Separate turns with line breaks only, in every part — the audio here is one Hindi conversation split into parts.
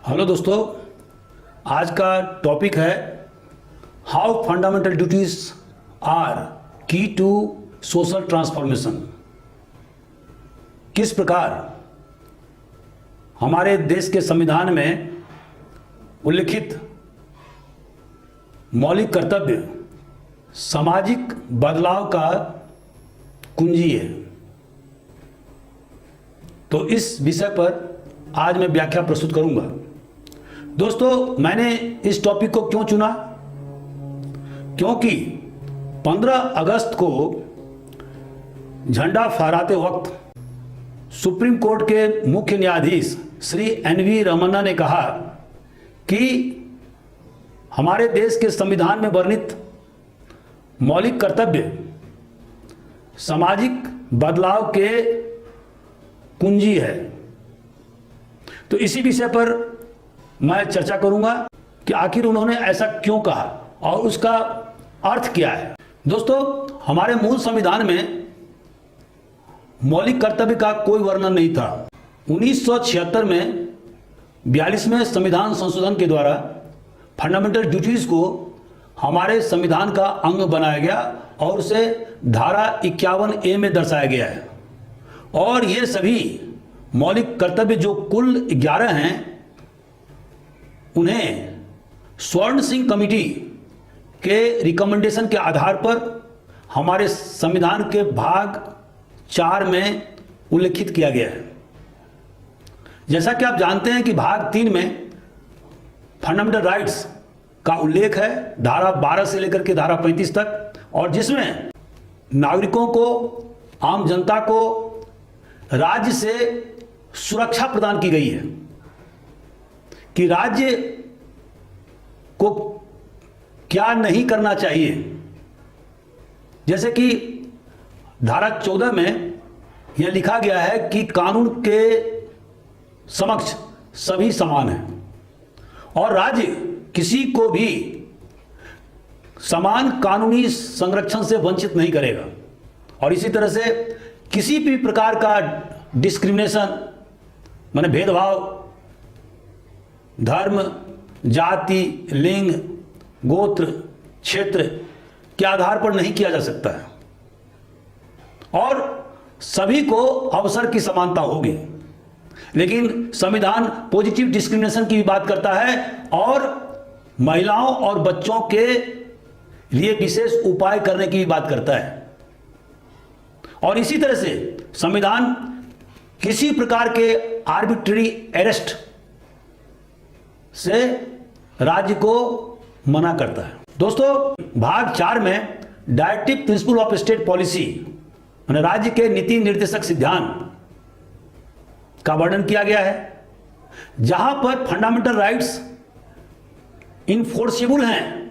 हेलो दोस्तों, आज का टॉपिक है हाउ फंडामेंटल ड्यूटीज आर की टू सोशल ट्रांसफॉर्मेशन। किस प्रकार हमारे देश के संविधान में उल्लिखित मौलिक कर्तव्य सामाजिक बदलाव का कुंजी है। तो इस विषय पर आज मैं व्याख्या प्रस्तुत करूंगा। दोस्तों, मैंने इस टॉपिक को क्यों चुना? क्योंकि 15 अगस्त को झंडा फहराते वक्त सुप्रीम कोर्ट के मुख्य न्यायाधीश श्री एन.वी. रमन्ना ने कहा कि हमारे देश के संविधान में वर्णित मौलिक कर्तव्य सामाजिक बदलाव के कुंजी है। तो इसी विषय पर मैं चर्चा करूंगा कि आखिर उन्होंने ऐसा क्यों कहा और उसका अर्थ क्या है। दोस्तों, हमारे मूल संविधान में मौलिक कर्तव्य का कोई वर्णन नहीं था। 1976 में 42वें संविधान संशोधन के द्वारा फंडामेंटल ड्यूटीज को हमारे संविधान का अंग बनाया गया और उसे धारा 51A में दर्शाया गया है। और ये सभी मौलिक कर्तव्य जो कुल 11 हैं, उन्हें स्वर्ण सिंह कमेटी के रिकमेंडेशन के आधार पर हमारे संविधान के भाग 4 में उल्लिखित किया गया है। जैसा कि आप जानते हैं कि भाग 3 में फंडामेंटल राइट्स का उल्लेख है, धारा 12 से लेकर के धारा 35 तक, और जिसमें नागरिकों को, आम जनता को राज्य से सुरक्षा प्रदान की गई है कि राज्य को क्या नहीं करना चाहिए। जैसे कि धारा 14 में यह लिखा गया है कि कानून के समक्ष सभी समान हैं और राज्य किसी को भी समान कानूनी संरक्षण से वंचित नहीं करेगा। और इसी तरह से किसी भी प्रकार का डिस्क्रिमिनेशन माने भेदभाव धर्म, जाति, लिंग, गोत्र, क्षेत्र के आधार पर नहीं किया जा सकता है और सभी को अवसर की समानता होगी। लेकिन संविधान पॉजिटिव डिस्क्रिमिनेशन की भी बात करता है और महिलाओं और बच्चों के लिए विशेष उपाय करने की भी बात करता है। और इसी तरह से संविधान किसी प्रकार के आर्बिट्ररी अरेस्ट से राज्य को मना करता है। दोस्तों, भाग 4 में directive principle of state policy यानी राज्य के नीति निर्देशक सिद्धांत का वर्णन किया गया है, जहां पर फंडामेंटल राइट्स इनफोर्सेबल हैं।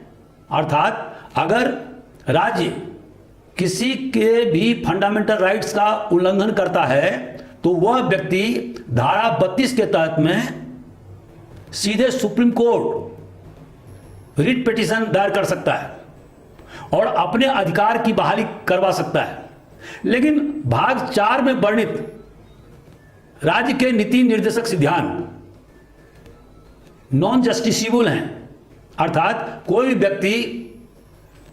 अर्थात अगर राज्य किसी के भी फंडामेंटल राइट्स का उल्लंघन करता है तो वह व्यक्ति धारा 32 के तहत में सीधे सुप्रीम कोर्ट रिट पिटीशन दायर कर सकता है और अपने अधिकार की बहाली करवा सकता है। लेकिन भाग 4 में वर्णित राज्य के नीति निर्देशक सिद्धांत नॉन जस्टिसेबल हैं। अर्थात कोई व्यक्ति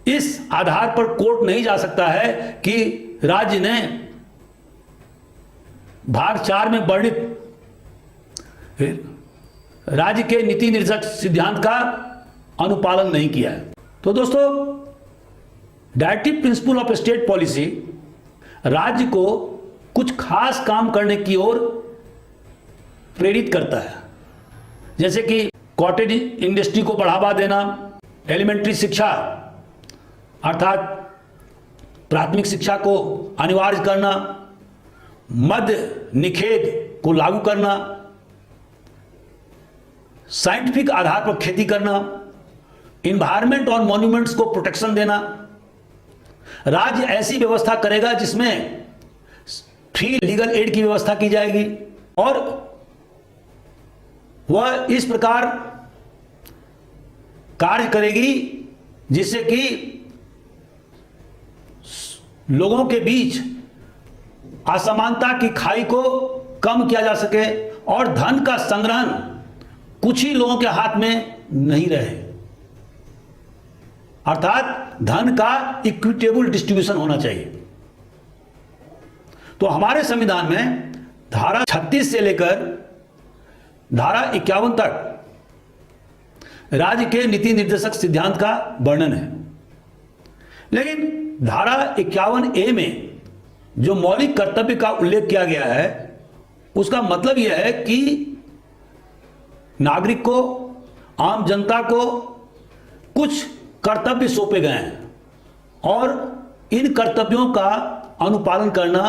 इस आधार पर कोर्ट नहीं जा सकता है कि राज्य ने भाग 4 में वर्णित राज्य के नीति निर्देशक सिद्धांत का अनुपालन नहीं किया है। तो दोस्तों, directive principle of state policy राज्य को कुछ खास काम करने की ओर प्रेरित करता है, जैसे कि कॉटेज इंडस्ट्री को बढ़ावा देना, एलिमेंट्री शिक्षा अर्थात प्राथमिक शिक्षा को अनिवार्य करना, मद्य निषेध को लागू करना, साइंटिफिक आधार पर खेती करना, इन्वायरमेंट और मॉन्यूमेंट्स को प्रोटेक्शन देना। राज्य ऐसी व्यवस्था करेगा जिसमें फ्री लीगल एड की व्यवस्था की जाएगी और वह इस प्रकार कार्य करेगी जिससे कि लोगों के बीच असमानता की खाई को कम किया जा सके और धन का संग्रहण कुछ ही लोगों के हाथ में नहीं रहे, अर्थात धन का इक्विटेबल डिस्ट्रीब्यूशन होना चाहिए। तो हमारे संविधान में धारा 36 से लेकर धारा 51 तक राज्य के नीति निर्देशक सिद्धांत का वर्णन है। लेकिन धारा 51A में जो मौलिक कर्तव्य का उल्लेख किया गया है, उसका मतलब यह है कि नागरिक को, आम जनता को कुछ कर्तव्य सौंपे गए हैं और इन कर्तव्यों का अनुपालन करना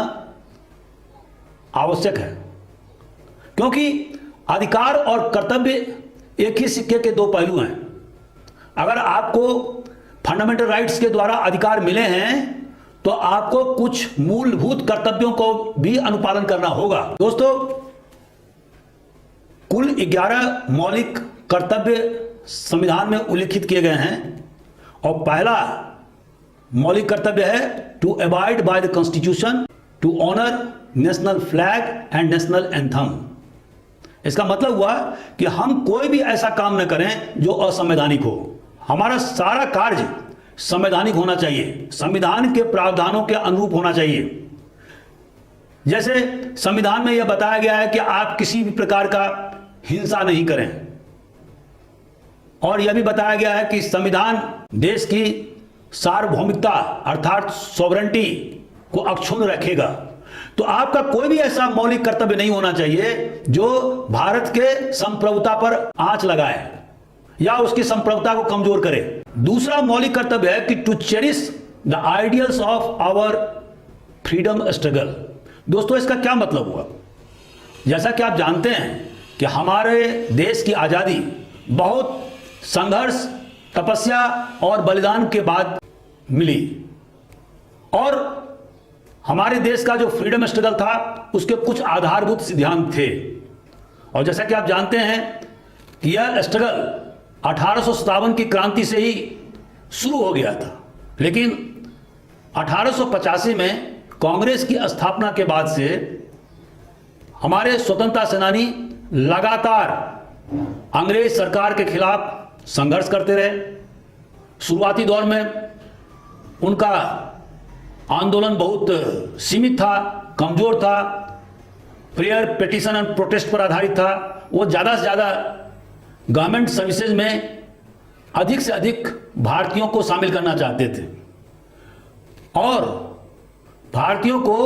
आवश्यक है, क्योंकि अधिकार और कर्तव्य एक ही सिक्के के दो पहलू हैं। अगर आपको फंडामेंटल राइट्स के द्वारा अधिकार मिले हैं तो आपको कुछ मूलभूत कर्तव्यों को भी अनुपालन करना होगा। दोस्तों, कुल 11 मौलिक कर्तव्य संविधान में उल्लिखित किए गए हैं और पहला मौलिक कर्तव्य है to abide by the constitution, to honour national flag and national anthem. इसका मतलब हुआ कि हम कोई भी ऐसा काम न करें जो असंवैधानिक हो। हमारा सारा कार्य संवैधानिक होना चाहिए, संविधान के प्रावधानों के अनुरूप होना चाहिए। जैसे संविधान में यह बताया गया है कि आप किसी भी प्रकार का हिंसा नहीं करें, और यह भी बताया गया है कि संविधान देश की सार्वभौमिकता अर्थात सॉवरेंटी को अक्षुण्ण रखेगा। तो आपका कोई भी ऐसा मौलिक कर्तव्य नहीं होना चाहिए जो भारत के संप्रभुता पर आंच लगाए या उसकी संप्रभुता को कमजोर करे। दूसरा मौलिक कर्तव्य है कि to cherish the ideals of our freedom struggle. दोस्तों, इसका क्या मतलब हुआ? जैसा कि आप जानते हैं कि हमारे देश की आजादी बहुत संघर्ष, तपस्या और बलिदान के बाद मिली, और हमारे देश का जो फ्रीडम स्ट्रगल था उसके कुछ आधारभूत सिद्धांत थे। और जैसा कि आप जानते हैं कि यह स्ट्रगल 1857 की क्रांति से ही शुरू हो गया था, लेकिन 1885 में कांग्रेस की स्थापना के बाद से हमारे स्वतंत्रता सेनानी लगातार अंग्रेज सरकार के खिलाफ संघर्ष करते रहे। शुरुआती दौर में उनका आंदोलन बहुत सीमित था, कमजोर था, प्रेयर, पिटीशन एंड प्रोटेस्ट पर आधारित था। वो ज़्यादा से ज़्यादा गवर्नमेंट सर्विसेज में अधिक से अधिक भारतीयों को शामिल करना चाहते थे और भारतीयों को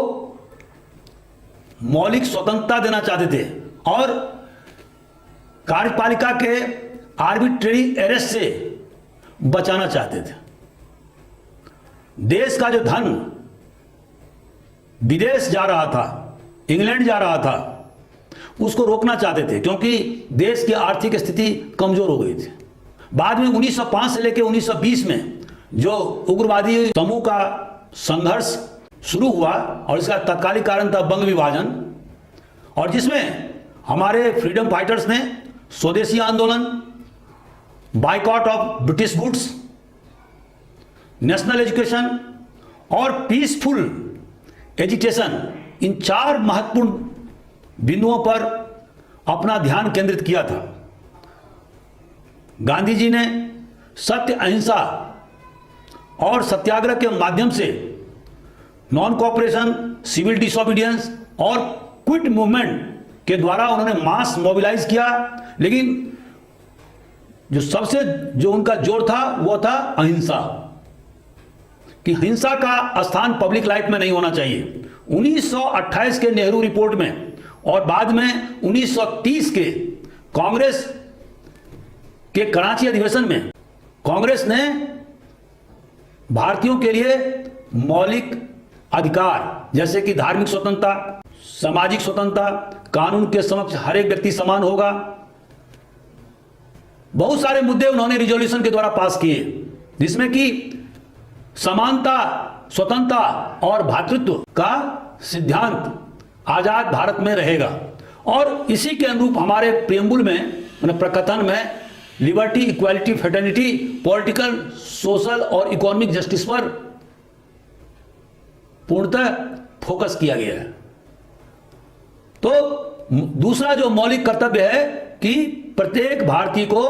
मौलिक स्वतंत्रता देना चाहते थे और कार्यपालिका के आर्बिट्रेरी अरेस्ट से बचाना चाहते थे। देश का जो धन विदेश जा रहा था, इंग्लैंड जा रहा था, उसको रोकना चाहते थे क्योंकि देश की आर्थिक स्थिति कमजोर हो गई थी। बाद में 1905 से लेकर 1920 में जो उग्रवादी समूह का संघर्ष शुरू हुआ और इसका तत्कालिक कारण था बंग विभाजन, और जिसमें हमारे फ्रीडम फाइटर्स ने स्वदेशी आंदोलन, boycott of British goods, national education और पीसफुल एजिटेशन, इन 4 महत्वपूर्ण बिंदुओं पर अपना ध्यान केंद्रित किया था। गांधी जी ने सत्य, अहिंसा और सत्याग्रह के माध्यम से नॉन कोऑपरेशन, सिविल डिसोबीडियंस और क्विट मूवमेंट के द्वारा उन्होंने मास मोबिलाइज किया। लेकिन जो उनका जोर था वो था अहिंसा, कि हिंसा का स्थान पब्लिक लाइफ में नहीं होना चाहिए। 1928 के नेहरू रिपोर्ट में और बाद में 1930 के कांग्रेस के कराची अधिवेशन में कांग्रेस ने भारतीयों के लिए मौलिक अधिकार जैसे कि धार्मिक स्वतंत्रता, सामाजिक स्वतंत्रता, कानून के समक्ष हर एक व्यक्ति समान होगा, बहुत सारे मुद्दे उन्होंने रिजोल्यूशन के द्वारा पास किए, जिसमें कि समानता, स्वतंत्रता और भ्रातृत्व का सिद्धांत आजाद भारत में रहेगा। और इसी के अनुरूप हमारे प्रियम्बुल में, प्रकथन में liberty, equality, fraternity, political, social और इकोनॉमिक जस्टिस पर पूर्णतः फोकस किया गया है। तो दूसरा जो मौलिक कर्तव्य है कि प्रत्येक भारतीय को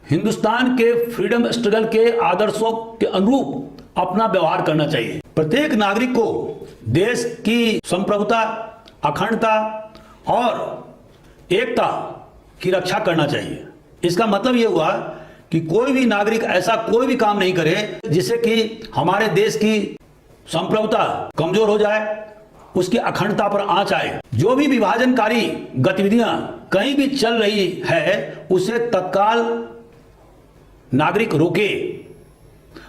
हिंदुस्तान के फ्रीडम स्ट्रगल के आदर्शों के अनुरूप अपना व्यवहार करना चाहिए। प्रत्येक नागरिक को देश की संप्रभुता, अखंडता और एकता की रक्षा करना चाहिए। इसका मतलब यह हुआ कि कोई भी नागरिक ऐसा कोई भी काम नहीं करे जिससे कि हमारे देश की संप्रभुता कमजोर हो जाए, उसकी अखंडता पर आंच आए। जो भी विभाजनकारी गतिविधियां कहीं भी चल रही है उसे तत्काल नागरिक रोके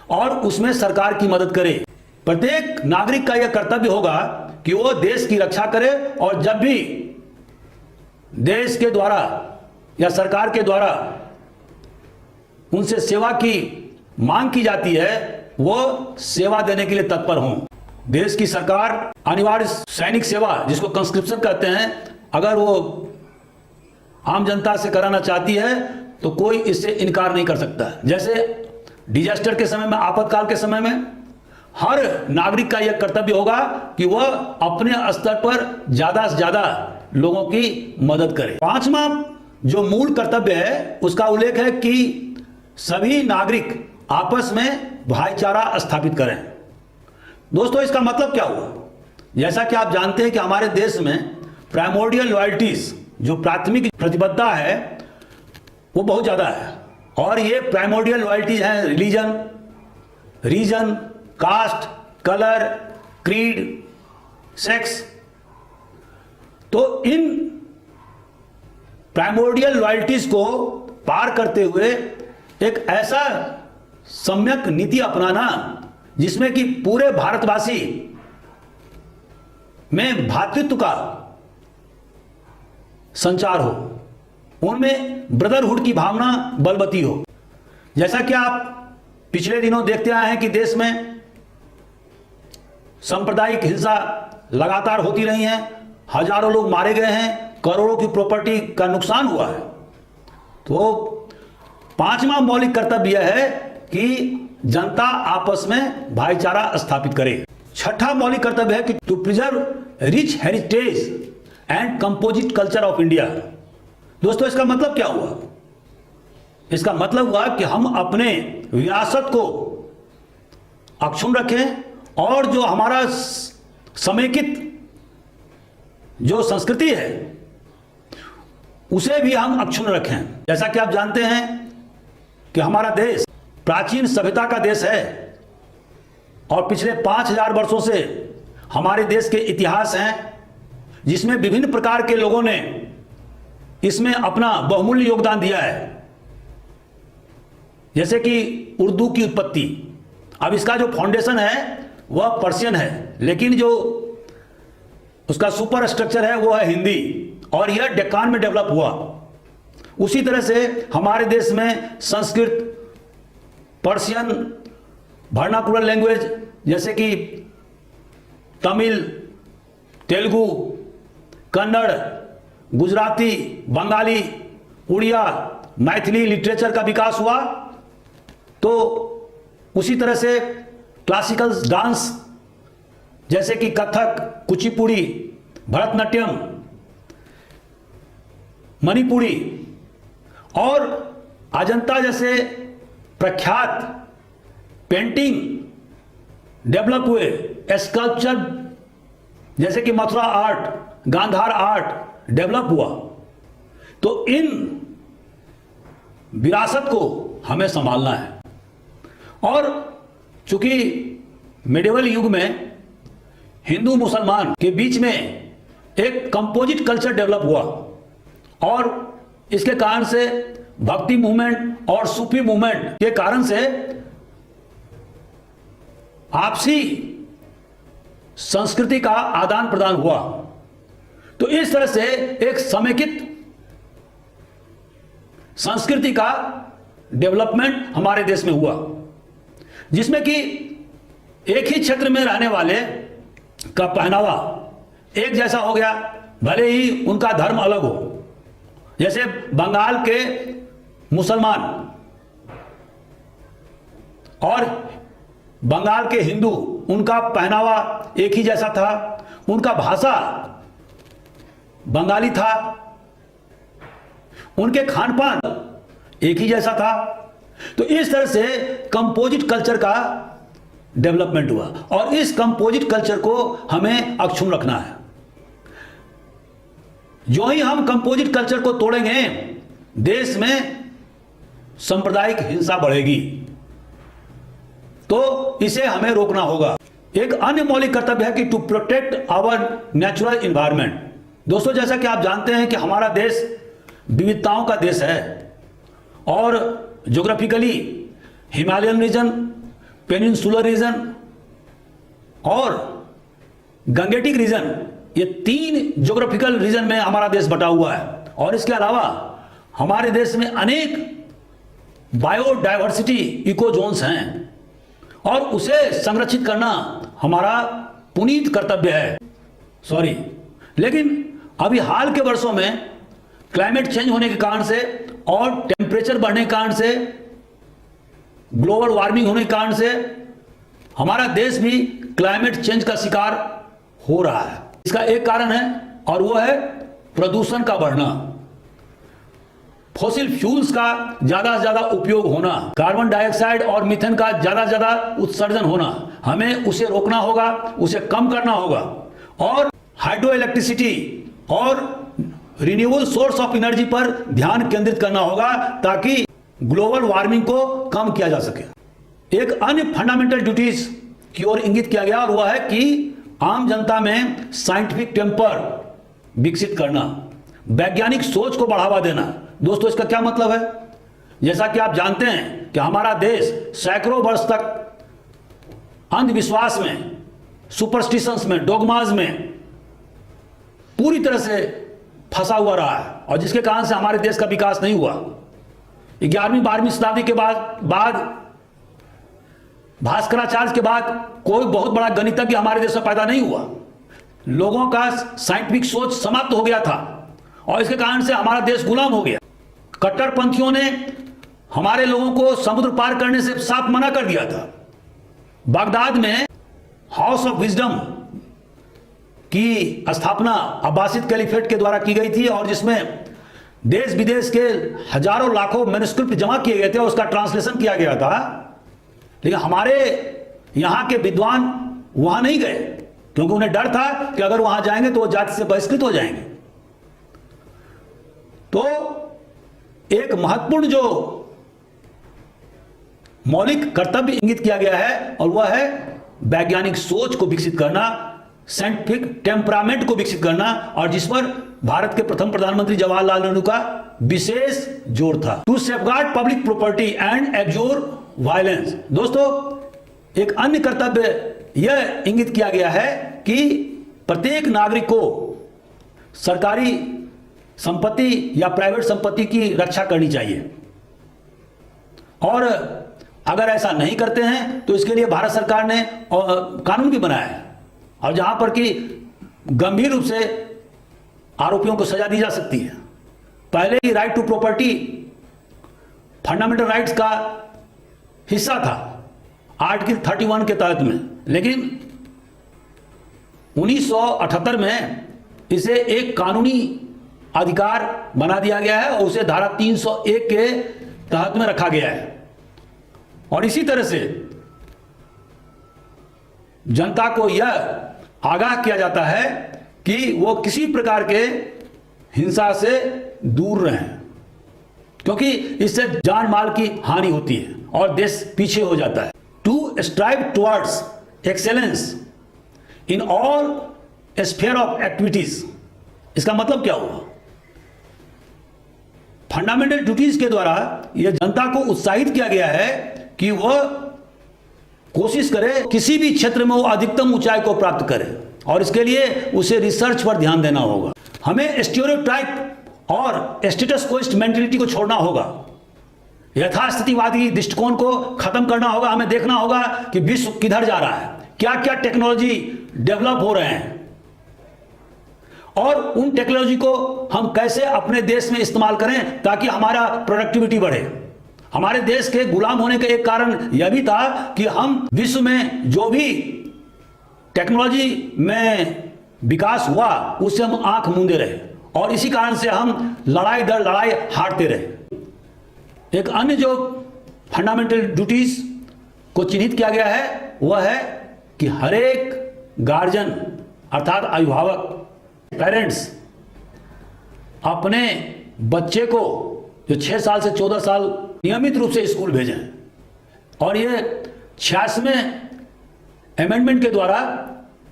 और उसमें सरकार की मदद करे। प्रत्येक नागरिक का यह कर्तव्य होगा कि वो देश की रक्षा करे और जब भी देश के द्वारा या सरकार के द्वारा उनसे सेवा की मांग की जाती है वो सेवा देने के लिए तत्पर हों। देश की सरकार अनिवार्य सैनिक सेवा, जिसको कंस्क्रिप्शन कहते हैं, अगर वो आम जनता से कराना चाहती है तो कोई इससे इनकार नहीं कर सकता। जैसे डिजास्टर के समय में, आपातकाल के समय में हर नागरिक का यह कर्तव्य होगा कि वह अपने स्तर पर ज्यादा से ज्यादा लोगों की मदद करे। पांचवा जो मूल कर्तव्य है उसका उल्लेख है कि सभी नागरिक आपस में भाईचारा स्थापित करें। दोस्तों, इसका मतलब क्या हुआ? जैसा कि आप जानते हैं कि हमारे देश में प्राइमोर्डियल लॉयल्टीज, जो प्राथमिक प्रतिबद्धता है, वो बहुत ज्यादा है। और ये प्राइमोर्डियल लॉयल्टीज हैं religion, region, caste, colour, creed, sex. तो इन प्राइमोर्डियल लॉयल्टीज को पार करते हुए एक ऐसा सम्यक नीति अपनाना जिसमें कि पूरे भारतवासी में भ्रातृत्व का संचार हो, उनमें ब्रदरहुड की भावना बलवती हो। जैसा कि आप पिछले दिनों देखते आए हैं कि देश में सांप्रदायिक हिंसा लगातार होती रही है, हजारों लोग मारे गए हैं, करोड़ों की प्रॉपर्टी का नुकसान हुआ है। तो पांचवा मौलिक कर्तव्य यह है कि जनता आपस में भाईचारा स्थापित करे। छठा मौलिक कर्तव्य है कि to preserve rich heritage and composite culture of India. दोस्तों, इसका मतलब क्या हुआ? इसका मतलब हुआ कि हम अपने विरासत को अक्षुण्ण रखें और जो हमारा समेकित जो संस्कृति है उसे भी हम अक्षुण्ण रखें। जैसा कि आप जानते हैं कि हमारा देश प्राचीन सभ्यता का देश है और पिछले 5000 वर्षों से हमारे देश के इतिहास हैं जिसमें विभिन्न प्रकार के लोगों ने इसमें अपना बहुमूल्य योगदान दिया है। जैसे कि उर्दू की उत्पत्ति, अब इसका जो फाउंडेशन है वह पर्शियन है, लेकिन जो उसका सुपर स्ट्रक्चर है वो है हिंदी, और यह डेक्कान में डेवलप हुआ। उसी तरह से हमारे देश में संस्कृत, पर्शियन, वर्नाकुलर लैंग्वेज जैसे कि तमिल, तेलुगु, कन्नड़, गुजराती, बंगाली, उड़िया, मैथिली लिटरेचर का विकास हुआ। तो उसी तरह से क्लासिकल डांस जैसे कि कथक, कुचिपुड़ी, भरतनाट्यम, मणिपुरी और अजंता जैसे प्रख्यात पेंटिंग डेवलप हुए। स्कल्पचर जैसे कि Mathura art, Gandhara art develop हुआ। तो इन विरासत को हमें संभालना है। और चूंकि मिडिवल युग में हिंदू मुसलमान के बीच में एक कंपोजिट कल्चर डेवलप हुआ और इसके कारण से भक्ति मूवमेंट और सूफी मूवमेंट के कारण से आपसी संस्कृति का आदान प्रदान हुआ। तो इस तरह से एक समेकित संस्कृति का डेवलपमेंट हमारे देश में हुआ, जिसमें कि एक ही क्षेत्र में रहने वाले का पहनावा एक जैसा हो गया, भले ही उनका धर्म अलग हो। जैसे बंगाल के मुसलमान और बंगाल के हिंदू, उनका पहनावा एक ही जैसा था, उनका भाषा बंगाली था उनके खान पान एक ही जैसा था। तो इस तरह से कंपोजिट कल्चर का डेवलपमेंट हुआ और इस कंपोजिट कल्चर को हमें अक्षुण्ण रखना है। जो ही हम कंपोजिट कल्चर को तोड़ेंगे, देश में सांप्रदायिक हिंसा बढ़ेगी, तो इसे हमें रोकना होगा। एक अन्य मौलिक कर्तव्य है कि to protect our natural environment. दोस्तों, जैसा कि आप जानते हैं कि हमारा देश विविधताओं का देश है और geographically Himalayan region, peninsular region और गंगेटिक रीजन, ये 3 ज्योग्राफिकल रीजन में हमारा देश बटा हुआ है। और इसके अलावा हमारे देश में अनेक बायोडायवर्सिटी इको जोन्स हैं और उसे संरक्षित करना हमारा पुनीत कर्तव्य है। लेकिन अभी हाल के वर्षों में क्लाइमेट चेंज होने के कारण से और टेम्परेचर बढ़ने के कारण से, ग्लोबल वार्मिंग होने के कारण से हमारा देश भी क्लाइमेट चेंज का शिकार हो रहा है। इसका एक कारण है और वो है प्रदूषण का बढ़ना, फॉसिल फ्यूल्स का ज्यादा से ज्यादा उपयोग होना, कार्बन डाइऑक्साइड और मीथेन का ज्यादा से ज्यादा उत्सर्जन होना। हमें उसे रोकना होगा, उसे कम करना होगा और हाइड्रो इलेक्ट्रिसिटी और रिन्यूएबल सोर्स ऑफ एनर्जी पर ध्यान केंद्रित करना होगा ताकि ग्लोबल वार्मिंग को कम किया जा सके। एक अन्य फंडामेंटल ड्यूटीज की ओर इंगित किया गया और वह है कि आम जनता में साइंटिफिक टेम्पर विकसित करना, वैज्ञानिक सोच को बढ़ावा देना। दोस्तों, इसका क्या मतलब है? जैसा कि आप जानते हैं कि हमारा देश सैकड़ों वर्ष तक अंधविश्वास में, सुपरस्टिशंस में, डोगमाज में पूरी तरह से फंसा हुआ रहा है और जिसके कारण से हमारे देश का विकास नहीं हुआ। 11वीं 12वीं शताब्दी के बाद भास्कराचार्य के बाद कोई बहुत बड़ा गणितज्ञ हमारे देश में पैदा नहीं हुआ। लोगों का साइंटिफिक सोच समाप्त हो गया था और इसके कारण से हमारा देश गुलाम हो गया। कट्टरपंथियों ने हमारे लोगों को समुद्र पार करने से साफ मना कर दिया था। बगदाद में हाउस ऑफ विजडम की स्थापना अब्बासिद कैलिफेट के द्वारा की गई थी और जिसमें देश विदेश के हजारों लाखों मैन्युस्क्रिप्ट जमा किए गए थे और उसका ट्रांसलेशन किया गया था। लेकिन हमारे यहां के विद्वान वहां नहीं गए क्योंकि उन्हें डर था कि अगर वहां जाएंगे तो वो जाति से बहिष्कृत हो जाएंगे। तो एक महत्वपूर्ण जो मौलिक कर्तव्य इंगित किया गया है और वह है वैज्ञानिक सोच को विकसित करना, साइंटिफिक टेम्परामेंट को विकसित करना, और जिस पर भारत के प्रथम प्रधानमंत्री जवाहरलाल नेहरू का विशेष जोर था। To safeguard public property and abjure violence. दोस्तों, एक अन्य कर्तव्य यह इंगित किया गया है कि प्रत्येक नागरिक को सरकारी संपत्ति या प्राइवेट संपत्ति की रक्षा करनी चाहिए और अगर ऐसा नहीं करते हैं तो इसके लिए भारत सरकार ने कानून भी बनाया है और जहां पर कि गंभीर रूप से आरोपियों को सजा दी जा सकती है। पहले ही right to property fundamental rights का हिस्सा था आर्टिकल 31 के तहत में, लेकिन 1978 में इसे एक कानूनी अधिकार बना दिया गया है और उसे धारा 301 के तहत में रखा गया है। और इसी तरह से जनता को यह आगाह किया जाता है कि वो किसी प्रकार के हिंसा से दूर रहें क्योंकि इससे जान माल की हानि होती है और देश पीछे हो जाता है। To strive towards excellence in all sphere of activities, इसका मतलब क्या हुआ? फंडामेंटल ड्यूटीज के द्वारा यह जनता को उत्साहित किया गया है कि वह कोशिश करे किसी भी क्षेत्र में वो अधिकतम ऊंचाई को प्राप्त करे और इसके लिए उसे रिसर्च पर ध्यान देना होगा। हमें स्टीरियोटाइप और स्टेटस कोइस्ट मेंटालिटी को छोड़ना होगा, यथास्थितिवादी दृष्टिकोण को खत्म करना होगा। हमें देखना होगा कि विश्व किधर जा रहा है, क्या क्या टेक्नोलॉजी डेवलप हो रहे हैं और उन टेक्नोलॉजी को हम कैसे अपने देश में इस्तेमाल करें ताकि हमारा प्रोडक्टिविटी बढ़े। हमारे देश के गुलाम होने का एक कारण यह भी था कि हम विश्व में जो भी टेक्नोलॉजी में विकास हुआ उससे हम आंख मूंदे रहे और इसी कारण से हम लड़ाई दर लड़ाई हारते रहे। एक अन्य जो फंडामेंटल ड्यूटीज को चिन्हित किया गया है वह है कि हर एक गार्जियन अर्थात अभिभावक पेरेंट्स अपने बच्चे को जो 6 साल से 14 साल नियमित रूप से स्कूल भेजें, और ये 86वें अमेंडमेंट के द्वारा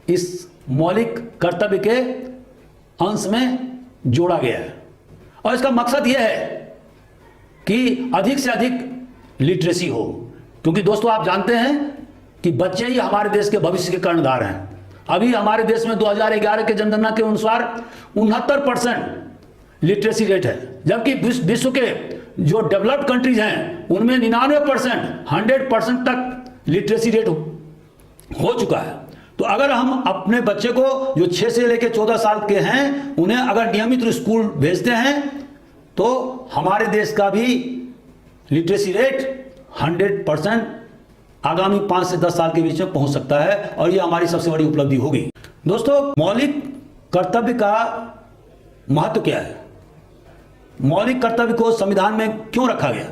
इस मौलिक कर्तव्य के अंश में जोड़ा गया है। और इसका मकसद यह है कि अधिक से अधिक लिटरेसी हो, क्योंकि दोस्तों आप जानते हैं कि बच्चे ही हमारे देश के भविष्य के कर्णधार हैं। अभी हमारे देश में 2011 के जनगणना के अनुसार 69% लिटरेसी रेट है, जबकि विश्व के जो डेवलप्ड कंट्रीज हैं उनमें 99% 100% तक लिटरेसी रेट हो चुका है। तो अगर हम अपने बच्चे को जो 6 से लेकर 14 साल के हैं उन्हें अगर नियमित रूप स्कूल भेजते हैं तो हमारे देश का भी लिटरेसी रेट 100% आगामी 5 से 10 साल के बीच में पहुंच सकता है, और यह हमारी सबसे बड़ी उपलब्धि होगी। दोस्तों, मौलिक कर्तव्य का महत्व क्या है? मौलिक कर्तव्य को संविधान में क्यों रखा गया?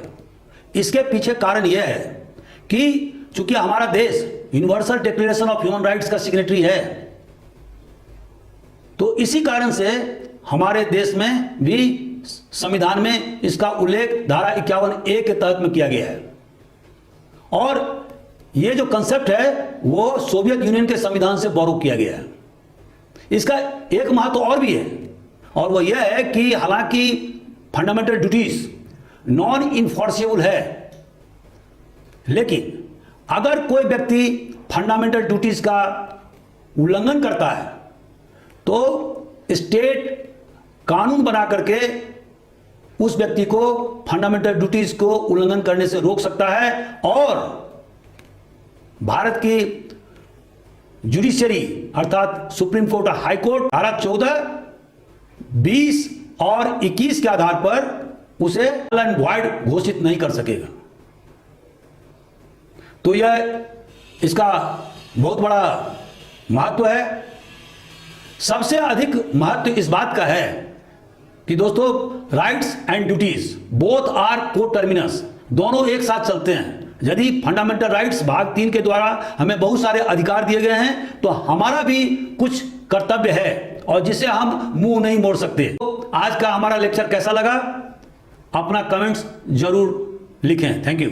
इसके पीछे कारण यह है कि चूंकि हमारा देश universal declaration of human rights का सिग्नेटरी है, तो इसी कारण से हमारे देश में भी संविधान में इसका उल्लेख धारा 51A के तहत में किया गया है। और यह जो कंसेप्ट है वो सोवियत यूनियन के संविधान से बोरो किया गया है। इसका एक महत्व और भी है, और वह यह है कि हालांकि फंडामेंटल ड्यूटीज नॉन इन्फोर्सेबल है, लेकिन अगर कोई व्यक्ति फंडामेंटल ड्यूटीज का उल्लंघन करता है तो स्टेट कानून बना करके उस व्यक्ति को फंडामेंटल ड्यूटीज को उल्लंघन करने से रोक सकता है। और भारत की जुडिशरी अर्थात सुप्रीम कोर्ट और हाई कोर्ट धारा 14, 20 और 21 के आधार पर उसे नल एंड वॉइड घोषित नहीं कर सकेगा। तो यह इसका बहुत बड़ा महत्व है। सबसे अधिक महत्व इस बात का है कि दोस्तों, rights and duties both are coterminous, दोनों एक साथ चलते हैं। यदि फंडामेंटल राइट्स भाग 3 के द्वारा हमें बहुत सारे अधिकार दिए गए हैं तो हमारा भी कुछ कर्तव्य है और जिसे हम मुंह नहीं मोड़ सकते। तो आज का हमारा लेक्चर कैसा लगा? अपना कमेंट्स जरूर लिखें। Thank you.